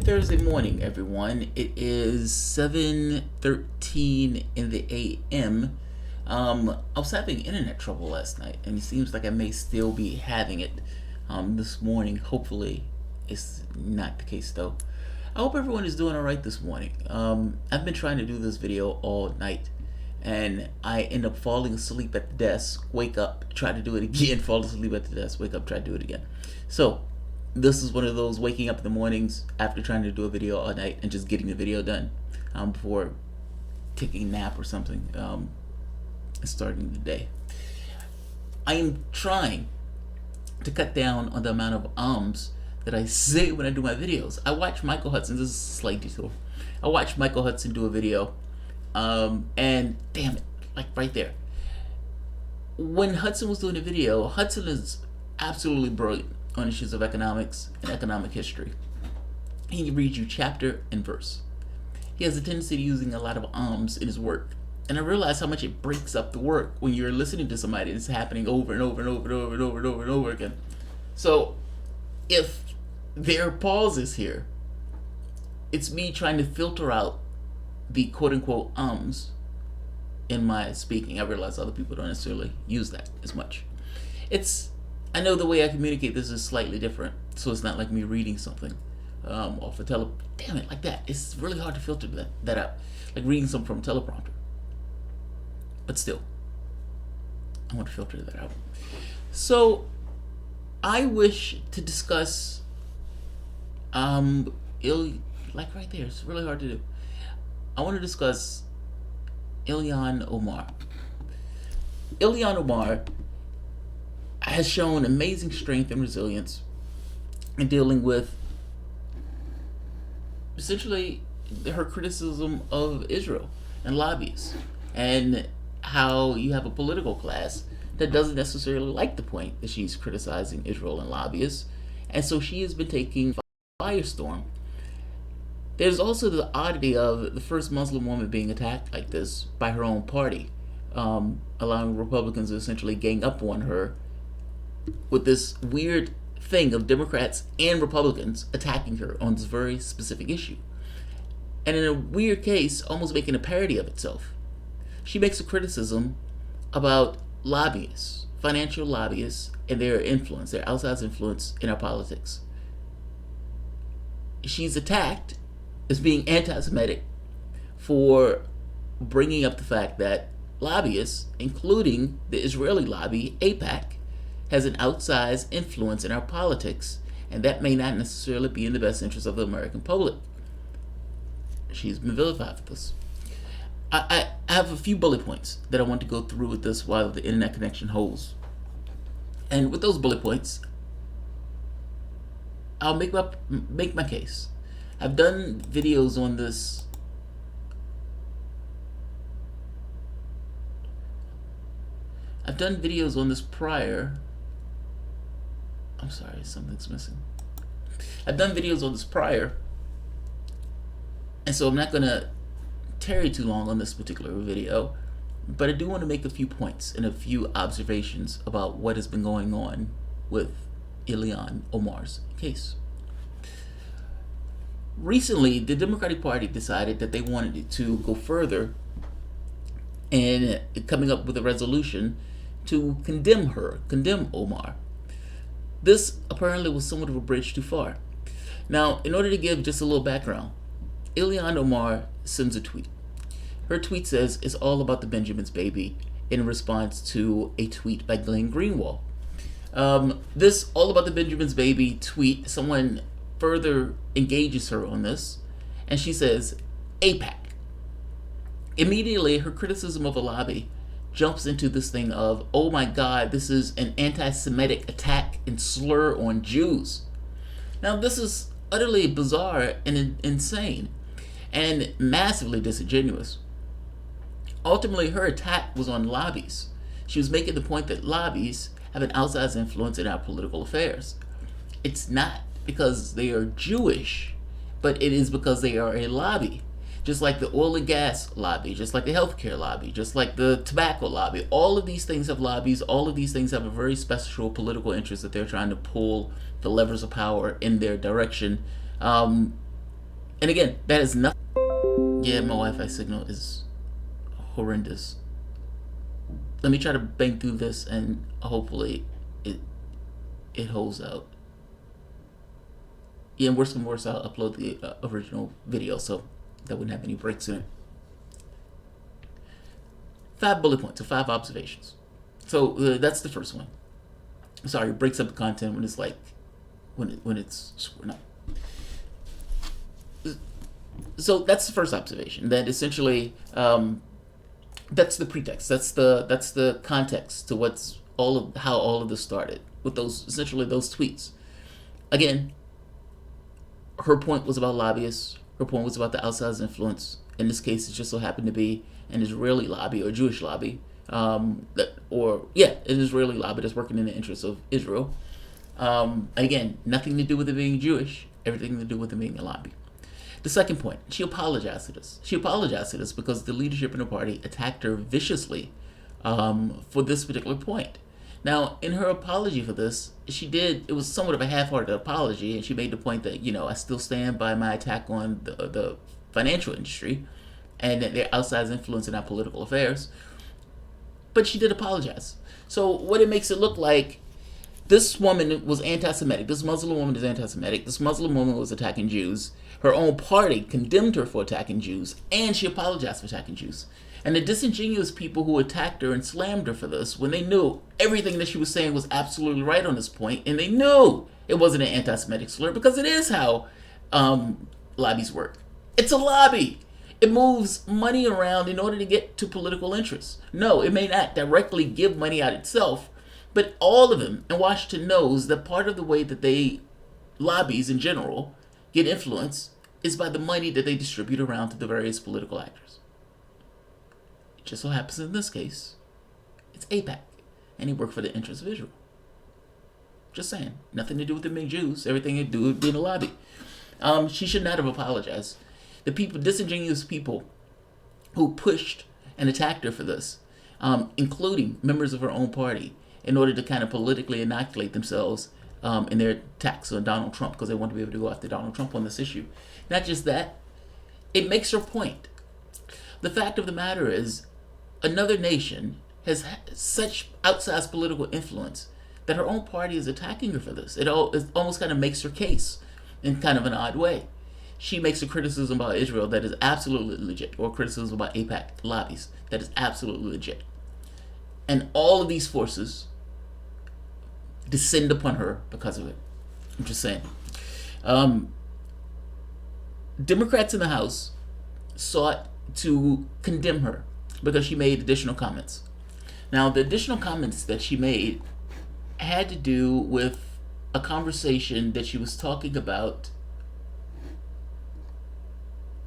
Thursday morning, everyone. It is 7:13 in the a.m. I was having internet trouble last night, and it seems like I may still be having it this morning. Hopefully, it's not the case, though. I hope everyone is doing all right this morning. I've been trying to do this video all night, and I end up falling asleep at the desk, wake up, try to do it again, fall asleep at the desk, wake up, try to do it again. So, this is one of those waking up in the mornings after trying to do a video all night and just getting the video done before taking a nap or something and starting the day. I am trying to cut down on the amount of that I say when I do my videos. I watched Michael Hudson, this is a slight detour. I watched Michael Hudson do a video and damn it, like right there. When Hudson was doing a video, Hudson is absolutely brilliant on issues of economics and economic history. He reads you chapter and verse. He has a tendency to using a lot of in his work. And I realize how much it breaks up the work when you're listening to somebody and it's happening over and over and over and over and over and over and over again. So if there are pauses here, it's me trying to filter out the quote-unquote in my speaking. I realize other people don't necessarily use that as much. I know the way I communicate this is slightly different, so it's not like me reading something off a damn it, like that. It's really hard to filter that out, like reading something from a teleprompter. But still, I want to filter that out. So, I wish to discuss, like right there, it's really hard to do. I want to discuss Ilhan Omar. Ilhan Omar has shown amazing strength and resilience in dealing with essentially her criticism of Israel and lobbyists, and how you have a political class that doesn't necessarily like the point that she's criticizing Israel and lobbyists, and so she has been taking firestorm. There's also the oddity of the first Muslim woman being attacked like this by her own party, allowing Republicans to essentially gang up on her with this weird thing of Democrats and Republicans attacking her on this very specific issue. And in a weird case, almost making a parody of itself. She makes a criticism about lobbyists, financial lobbyists, and their influence, their outsized influence in our politics. She's attacked as being anti-Semitic for bringing up the fact that lobbyists, including the Israeli lobby, AIPAC, has an outsized influence in our politics, and that may not necessarily be in the best interest of the American public. She's been vilified for this. I have a few bullet points that I want to go through with this while the internet connection holds. And with those bullet points, I'll make my case. I've done videos on this. I've done videos on this prior. I'm sorry, something's missing. I've done videos on this prior, and so I'm not going to tarry too long on this particular video, but I do want to make a few points and a few observations about what has been going on with Ilhan Omar's case. Recently, the Democratic Party decided that they wanted to go further in coming up with a resolution to condemn Omar. This apparently was somewhat of a bridge too far. Now, in order to give just a little background, Ilhan Omar sends a tweet. Her tweet says it's all about the Benjamin's baby in response to a tweet by Glenn Greenwald. This all about the Benjamin's baby tweet, someone further engages her on this, and she says, AIPAC. Immediately, her criticism of a lobby jumps into this thing of, oh my God, this is an anti-Semitic attack and slur on Jews. Now, this is utterly bizarre and insane and massively disingenuous. Ultimately, her attack was on lobbies. She was making the point that lobbies have an outsized influence in our political affairs. It's not because they are Jewish, but it is because they are a lobby. Just like the oil and gas lobby, just like the healthcare lobby, just like the tobacco lobby. All of these things have lobbies. All of these things have a very special political interest that they're trying to pull the levers of power in their direction And again, that is nothing. Yeah, my Wi-Fi signal is horrendous. Let me try to bang through this, and hopefully it holds out. Yeah, and worse than worse, I'll upload the original video so that wouldn't have any breaks in it. 5 bullet points or 5 observations. So that's the first one. Sorry, it breaks up the content when it's like when it's screwing up. So that's the first observation. That essentially that's the pretext. That's the context to what's how all of this started with those tweets. Again, her point was about lobbyists. Her point was about the outside influence. In this case, it just so happened to be an Israeli lobby or Jewish lobby, an Israeli lobby that's working in the interests of Israel. Again, nothing to do with it being Jewish. Everything to do with it being a lobby. The second point, she apologized to this. She apologized to this because the leadership in the party attacked her viciously for this particular point. Now, in her apology for this, it was somewhat of a half-hearted apology, and she made the point that, I still stand by my attack on the financial industry and their outside influence in our political affairs. But she did apologize. So what it makes it look like, this woman was anti-Semitic. This Muslim woman is anti-Semitic. This Muslim woman was attacking Jews. Her own party condemned her for attacking Jews, and she apologized for attacking Jews. And the disingenuous people who attacked her and slammed her for this, when they knew everything that she was saying was absolutely right on this point, and they knew it wasn't an anti-Semitic slur, because it is how lobbies work. It's a lobby. It moves money around in order to get to political interests. No, it may not directly give money out itself, but all of them in Washington knows that part of the way that lobbies in general get influence is by the money that they distribute around to the various political actors. It just so happens in this case, it's AIPAC, and he worked for the interests of Israel. Just saying, nothing to do with them being Jews, everything to do with being a lobby. She should not have apologized. The disingenuous people who pushed and attacked her for this, including members of her own party, in order to kind of politically inoculate themselves in their attacks on Donald Trump, because they want to be able to go after Donald Trump on this issue. Not just that, it makes her point. The fact of the matter is, another nation has such outsized political influence that her own party is attacking her for this. It almost kind of makes her case in kind of an odd way. She makes a criticism about Israel that is absolutely legit, or criticism about AIPAC lobbies that is absolutely legit. And all of these forces descend upon her because of it. I'm just saying. Democrats in the House sought to condemn her because she made additional comments. Now, the additional comments that she made had to do with a conversation that she was talking about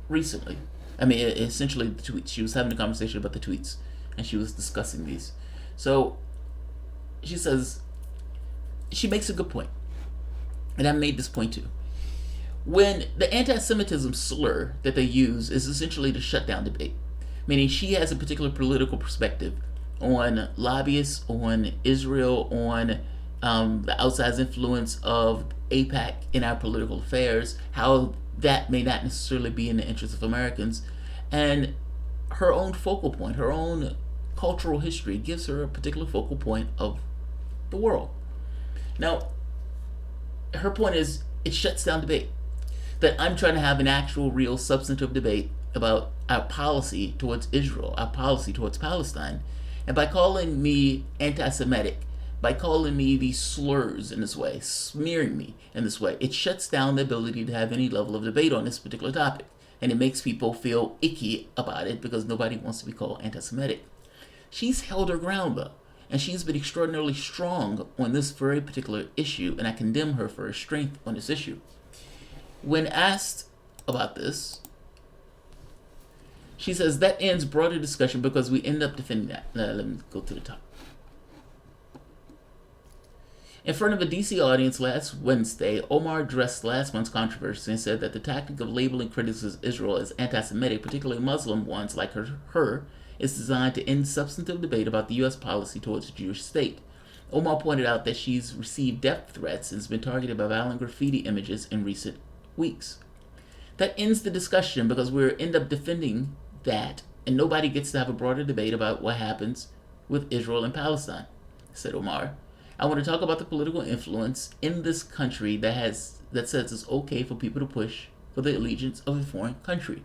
recently. I mean, essentially the tweets. She was having a conversation about the tweets, and she was discussing these. So she says, she makes a good point, and I made this point too. When the anti-Semitism slur that they use is essentially to shut down debate, meaning she has a particular political perspective on lobbyists, on Israel, on the outside influence of AIPAC in our political affairs, how that may not necessarily be in the interest of Americans, and her own focal point, her own cultural history gives her a particular focal point of the world. Now, her point is, it shuts down debate. That I'm trying to have an actual, real, substantive debate about our policy towards Israel, our policy towards Palestine, and by calling me anti-Semitic, by calling me these slurs in this way, smearing me in this way, it shuts down the ability to have any level of debate on this particular topic. And it makes people feel icky about it because nobody wants to be called anti-Semitic. She's held her ground, though, and she's been extraordinarily strong on this very particular issue, and I condemn her for her strength on this issue. When asked about this, she says that ends broader discussion because we end up defending that. Let me go to the top. In front of a DC audience last Wednesday, Omar addressed last month's controversy and said that the tactic of labeling critics of Israel as anti-Semitic, particularly Muslim ones like her, is designed to end substantive debate about the U.S. policy towards the Jewish state. Omar pointed out that she's received death threats and has been targeted by violent graffiti images in recent weeks. That ends the discussion because we end up defending that, and nobody gets to have a broader debate about what happens with Israel and Palestine, said Omar. I want to talk about the political influence in this country that says it's okay for people to push for the allegiance of a foreign country.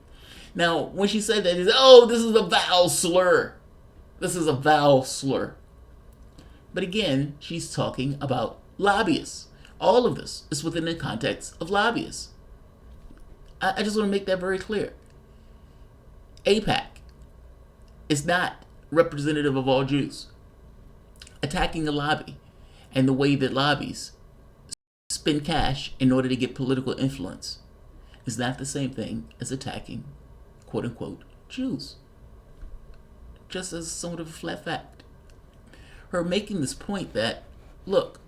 Now, when she said that, he said, "Oh, this is a vowel slur. This is a vowel slur." But again, she's talking about lobbyists. All of this is within the context of lobbyists. I just want to make that very clear. AIPAC is not representative of all Jews. Attacking a lobby and the way that lobbies spend cash in order to get political influence is not the same thing as attacking, quote unquote, Jews. Just as somewhat of a flat fact. Her making this point that, look,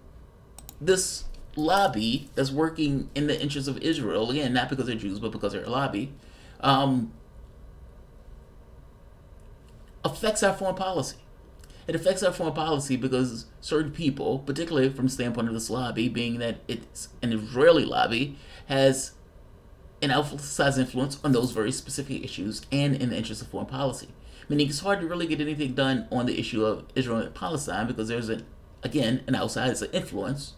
this lobby that's working in the interest of Israel, again, not because they're Jews, but because they're a lobby, affects our foreign policy. It affects our foreign policy because certain people, particularly from the standpoint of this lobby, being that it's an Israeli lobby, has an outsized influence on those very specific issues and in the interest of foreign policy. Meaning it's hard to really get anything done on the issue of Israel and Palestine because there's, an outsized influence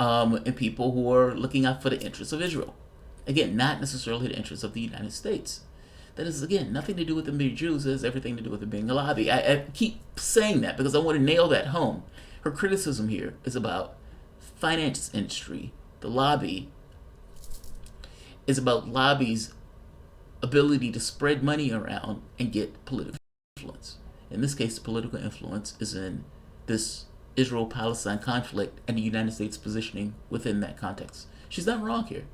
in people who are looking out for the interests of Israel. Again, not necessarily the interests of the United States. That is, again, nothing to do with them being Jews. It has everything to do with them being a lobby. I keep saying that because I want to nail that home. Her criticism here is about finance industry. The lobby is about lobbies' ability to spread money around and get political influence. In this case, the political influence is in this Israel-Palestine conflict and the United States positioning within that context. She's not wrong here.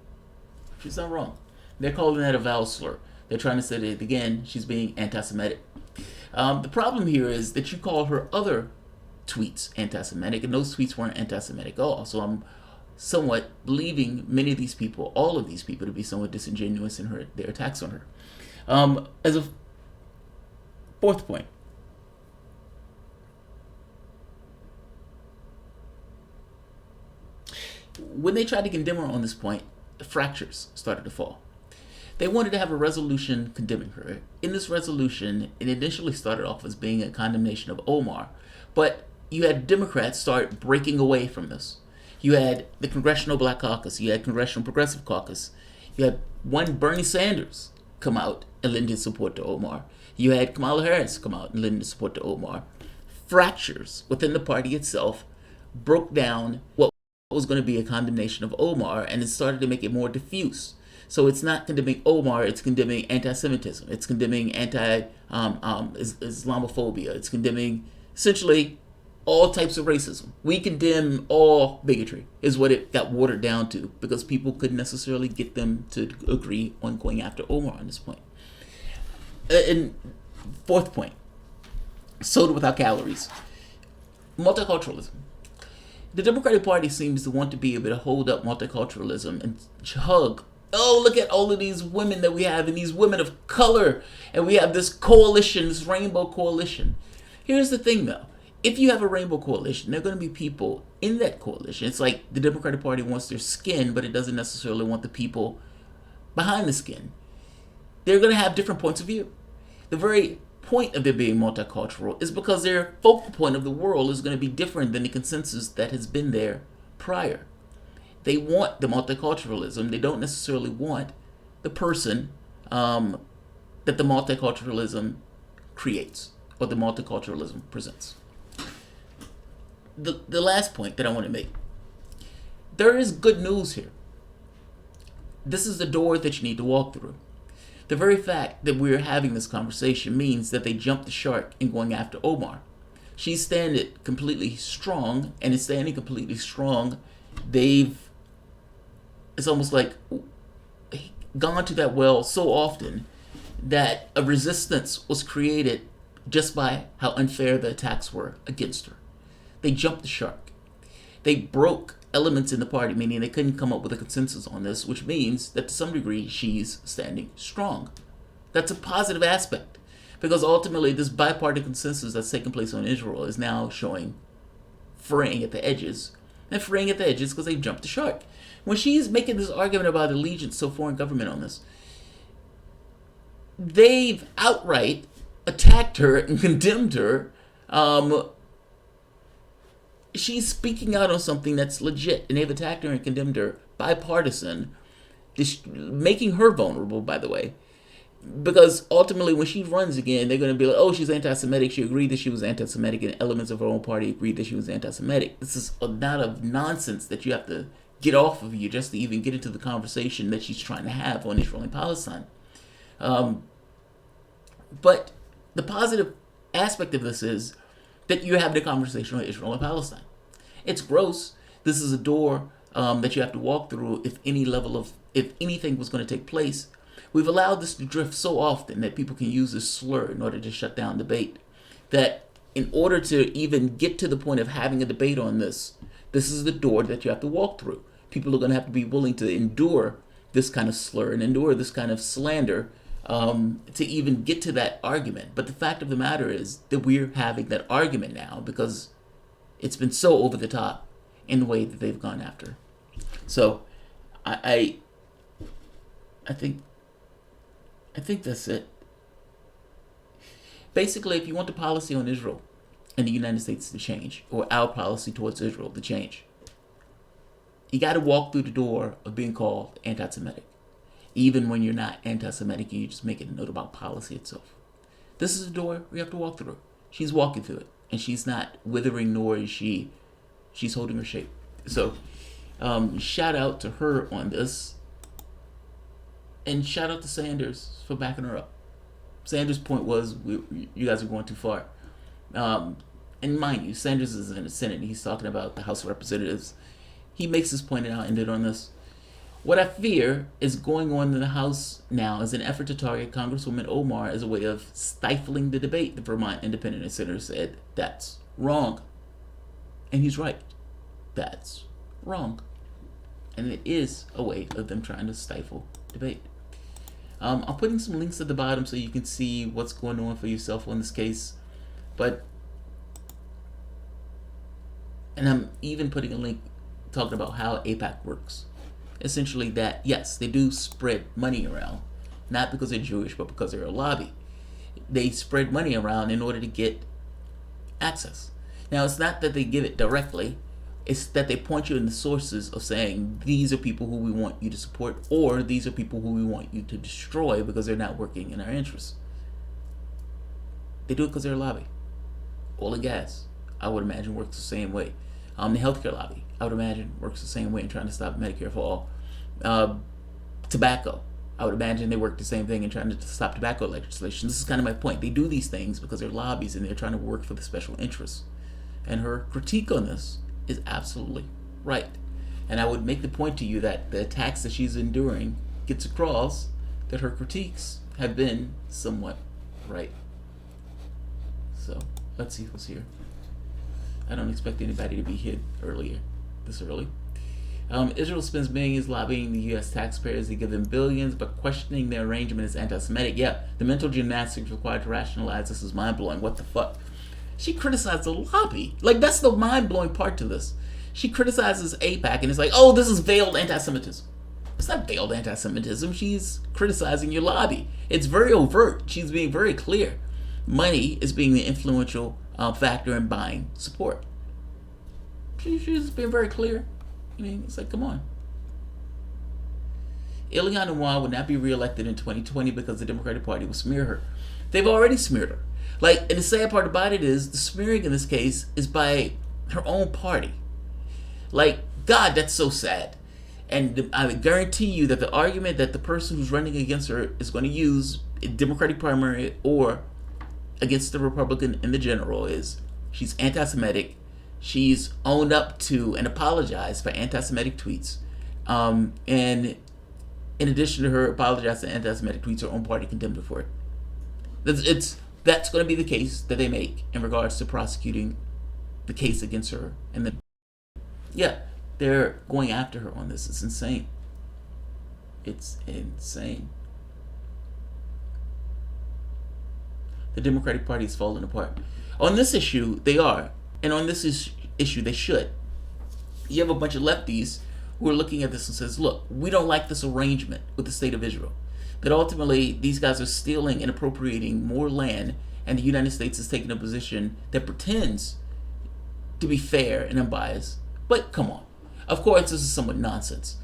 She's not wrong. They're calling that a vowel slur. They're trying to say that, again, she's being anti-Semitic. The problem here is that you call her other tweets anti-Semitic, and those tweets weren't anti-Semitic at all. So I'm somewhat believing many of these people, all of these people, to be somewhat disingenuous in their attacks on her. As a fourth point, when they tried to condemn her on this point, the fractures started to fall. They wanted to have a resolution condemning her. In this resolution, it initially started off as being a condemnation of Omar, but you had Democrats start breaking away from this. You had the Congressional Black Caucus, you had Congressional Progressive Caucus, you had one Bernie Sanders come out and lend his support to Omar. You had Kamala Harris come out and lend his support to Omar. Fractures within the party itself broke down what was going to be a condemnation of Omar, and it started to make it more diffuse. So it's not condemning Omar, it's condemning anti-Semitism, it's condemning Islamophobia, it's condemning essentially all types of racism. We condemn all bigotry is what it got watered down to because people couldn't necessarily get them to agree on going after Omar on this point. And fourth point, soda without calories. Multiculturalism. The Democratic Party seems to want to be able to hold up multiculturalism and hug, oh, look at all of these women that we have and these women of color, and we have this coalition, this rainbow coalition. Here's the thing though, if you have a rainbow coalition, there are going to be people in that coalition. It's like the Democratic Party wants their skin, but it doesn't necessarily want the people behind the skin. They're going to have different points of view. The very point of their being multicultural is because their focal point of the world is going to be different than the consensus that has been there prior. They want the multiculturalism. They don't necessarily want the person that the multiculturalism creates or the multiculturalism presents. The last point that I want to make. There is good news here. This is the door that you need to walk through. The very fact that we're having this conversation means that they jumped the shark in going after Omar. She's standing completely strong, and in standing completely strong, it's almost like gone to that well so often that a resistance was created just by how unfair the attacks were against her. They jumped the shark. They broke elements in the party, meaning they couldn't come up with a consensus on this, which means that to some degree she's standing strong. That's a positive aspect because ultimately this bipartisan consensus that's taking place on Israel is now showing fraying at the edges. And fraying at the edges because they've jumped the shark. when she's making this argument about allegiance to a foreign government on this, they've outright attacked her and condemned her. She's speaking out on something that's legit, and they've attacked her and condemned her, bipartisan, making her vulnerable, by the way. Because ultimately, when she runs again, they're going to be like, oh, she's anti-Semitic. She agreed that she was anti-Semitic, and elements of her own party agreed that she was anti-Semitic. This is a amount of nonsense that you have to get off of you just to even get into the conversation that she's trying to have on Israel and Palestine. But the positive aspect of this is that you're having a conversation on Israel and Palestine. It's gross. This is a door that you have to walk through if anything was going to take place. We've allowed this to drift so often that people can use this slur in order to shut down debate. That in order to even get to the point of having a debate on this is the door that you have to walk through. People are going to have to be willing to endure this kind of slur and endure this kind of slander to even get to that argument. But the fact of the matter is that we're having that argument now because it's been so over the top in the way that they've gone after. So I think that's it. Basically, if you want the policy on Israel and the United States to change, or our policy towards Israel to change, you got to walk through the door of being called anti-Semitic. Even when you're not anti-Semitic, you just make it a note about policy itself. This is the door we have to walk through. She's walking through it, and she's not withering, nor is she's holding her shape. So, shout out to her on this, and shout out to Sanders for backing her up. Sanders' point was, you guys are going too far. And mind you, Sanders is in the Senate, and he's talking about the House of Representatives. He makes this point, and I'll end it on this. What I fear is going on in the House now as an effort to target Congresswoman Omar as a way of stifling the debate. The Vermont Independent Senator said, that's wrong. And he's right. That's wrong. And it is a way of them trying to stifle debate. I'm putting some links at the bottom so you can see what's going on for yourself on this case. And I'm even putting a link talking about how AIPAC works. Essentially that, yes, they do spread money around, not because they're Jewish, but because they're a lobby. They spread money around in order to get access. Now, it's not that they give it directly. It's that they point you in the sources of saying, these are people who we want you to support, or these are people who we want you to destroy because they're not working in our interests. They do it because they're a lobby. Oil and gas, I would imagine, works the same way. The healthcare lobby, I would imagine, works the same way in trying to stop Medicare for all. Tobacco, I would imagine they work the same thing in trying to stop tobacco legislation. This is kind of my point. They do these things because they're lobbies and they're trying to work for the special interests. And her critique on this is absolutely right. And I would make the point to you that the attacks that she's enduring gets across that her critiques have been somewhat right. So let's see who's here. I don't expect anybody to be hit this early. Israel spends millions lobbying the U.S. taxpayers to give them billions, but questioning their arrangement is anti-Semitic. Yeah, the mental gymnastics required to rationalize this is mind-blowing. What the fuck? She criticized the lobby. Like, that's the mind-blowing part to this. She criticizes AIPAC, and it's like, oh, this is veiled anti-Semitism. It's not veiled anti-Semitism. She's criticizing your lobby. It's very overt. She's being very clear. Money is being the influential factor in buying support. She's being very clear. I mean, it's like, come on. Ilhan and Omar would not be reelected in 2020 because the Democratic Party will smear her. They've already smeared her. Like, and the sad part about it is, the smearing in this case is by her own party. Like, God, that's so sad. And I guarantee you that the argument that the person who's running against her is going to use in Democratic primary or against the Republican in the general is she's anti-Semitic. She's owned up to and apologized for anti-Semitic tweets. And in addition to her apologizing for anti-Semitic tweets, her own party condemned her for it. That's going to be the case that they make in regards to prosecuting the case against her. And then, yeah, they're going after her on this. It's insane. It's insane. The Democratic Party is falling apart. On this issue, they are. And on this issue, they should. You have a bunch of lefties who are looking at this and says, look, we don't like this arrangement with the state of Israel. That ultimately these guys are stealing and appropriating more land, and the United States is taking a position that pretends to be fair and unbiased. But come on. Of course, this is somewhat nonsense.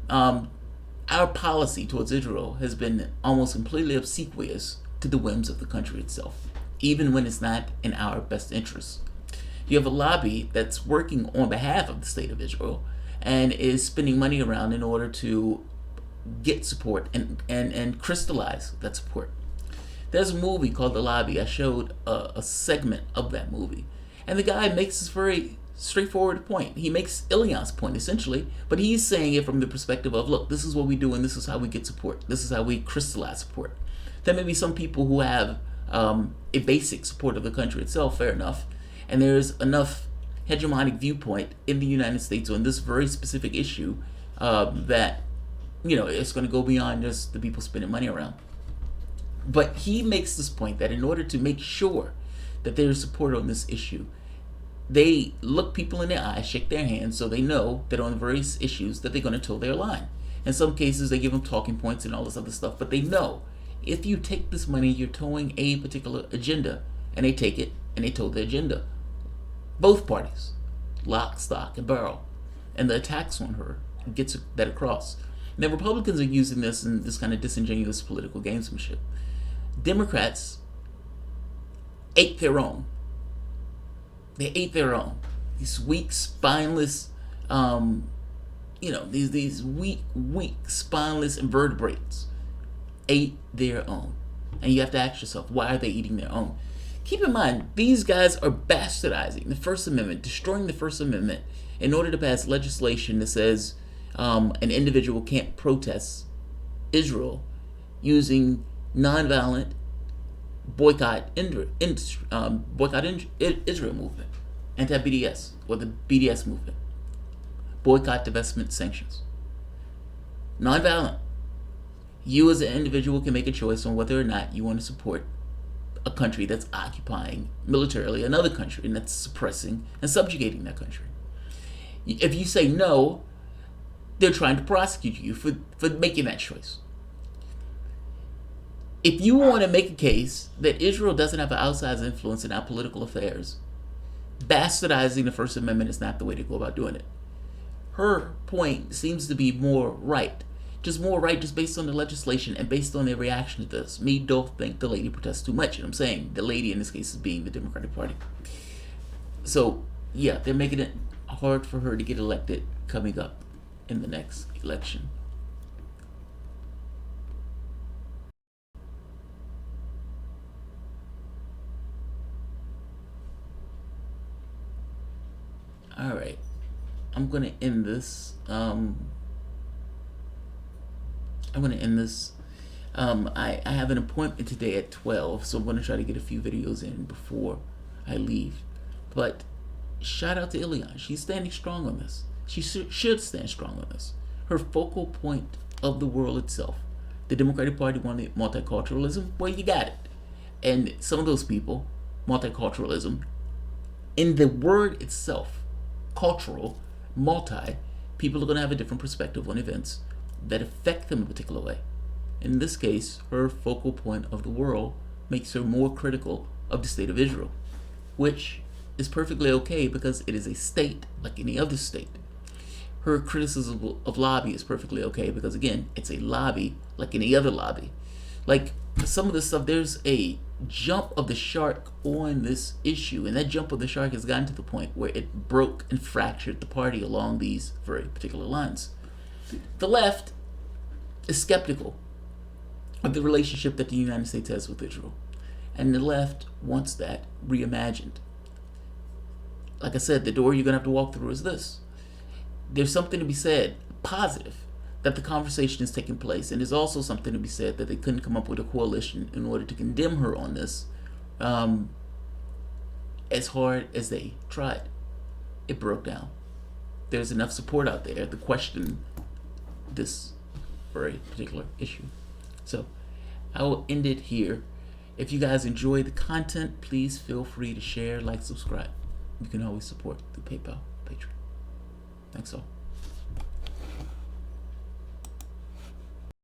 Our policy towards Israel has been almost completely obsequious to the whims of the country itself, even when it's not in our best interests. You have a lobby that's working on behalf of the state of Israel and is spending money around in order to get support and crystallize that support. There's a movie called The Lobby. I showed a segment of that movie. And the guy makes this very straightforward point. He makes Ilhan's point, essentially, but he's saying it from the perspective of, look, this is what we do and this is how we get support. This is how we crystallize support. There may be some people who have a basic support of the country itself, fair enough, and there's enough hegemonic viewpoint in the United States on this very specific issue that, it's going to go beyond just the people spending money around. But he makes this point that in order to make sure that there's support on this issue, they look people in the eye, shake their hands, so they know that on various issues that they're going to toe their line. In some cases, they give them talking points and all this other stuff, but they know if you take this money, you're towing a particular agenda, and they take it and they toe the agenda. Both parties, lock, stock, and barrel, and the attacks on her gets that across. Now, Republicans are using this in this kind of disingenuous political gamesmanship. Democrats ate their own. They ate their own. These weak, spineless, these weak, spineless invertebrates ate their own. And you have to ask yourself, why are they eating their own? Keep in mind, these guys are bastardizing the First Amendment, destroying the First Amendment in order to pass legislation that says an individual can't protest Israel using nonviolent boycott Israel movement, anti-BDS, or the BDS movement, boycott, divestment, sanctions. Nonviolent. You as an individual can make a choice on whether or not you want to support a country that's occupying militarily another country and that's suppressing and subjugating that country. If you say no, they're trying to prosecute you for making that choice. If you want to make a case that Israel doesn't have an outsized influence in our political affairs, bastardizing the First Amendment is not the way to go about doing it. Her point seems to be more right just based on the legislation and based on their reaction to this. Me don't think the lady protests too much, and I'm saying the lady in this case is being the Democratic Party. So yeah, they're making it hard for her to get elected coming up in the next election. All right, I'm gonna end this. I have an appointment today at 12, so I'm going to try to get a few videos in before I leave. But shout out to Ilhan. She's standing strong on this. She should stand strong on this. Her focal point of the world itself. The Democratic Party wanted multiculturalism. Well, you got it. And some of those people, multiculturalism, in the word itself, cultural, multi, people are going to have a different perspective on events that affect them a particular way. In this case, her focal point of the world makes her more critical of the state of Israel, which is perfectly okay because it is a state like any other state. Her criticism of lobby is perfectly okay because, again, it's a lobby like any other lobby. Like some of the stuff, there's a jump of the shark on this issue, and that jump of the shark has gotten to the point where it broke and fractured the party along these very particular lines. The left is skeptical of the relationship that the United States has with Israel, and the left wants that reimagined. Like I said, the door you're going to have to walk through is this. There's something to be said, positive, that the conversation is taking place, and there's also something to be said that they couldn't come up with a coalition in order to condemn her on this as hard as they tried. It broke down. There's enough support out there to question this very particular issue. So I will end it here. If you guys enjoy the content, please feel free to share, like, subscribe. You can always support through PayPal, Patreon. Thanks all.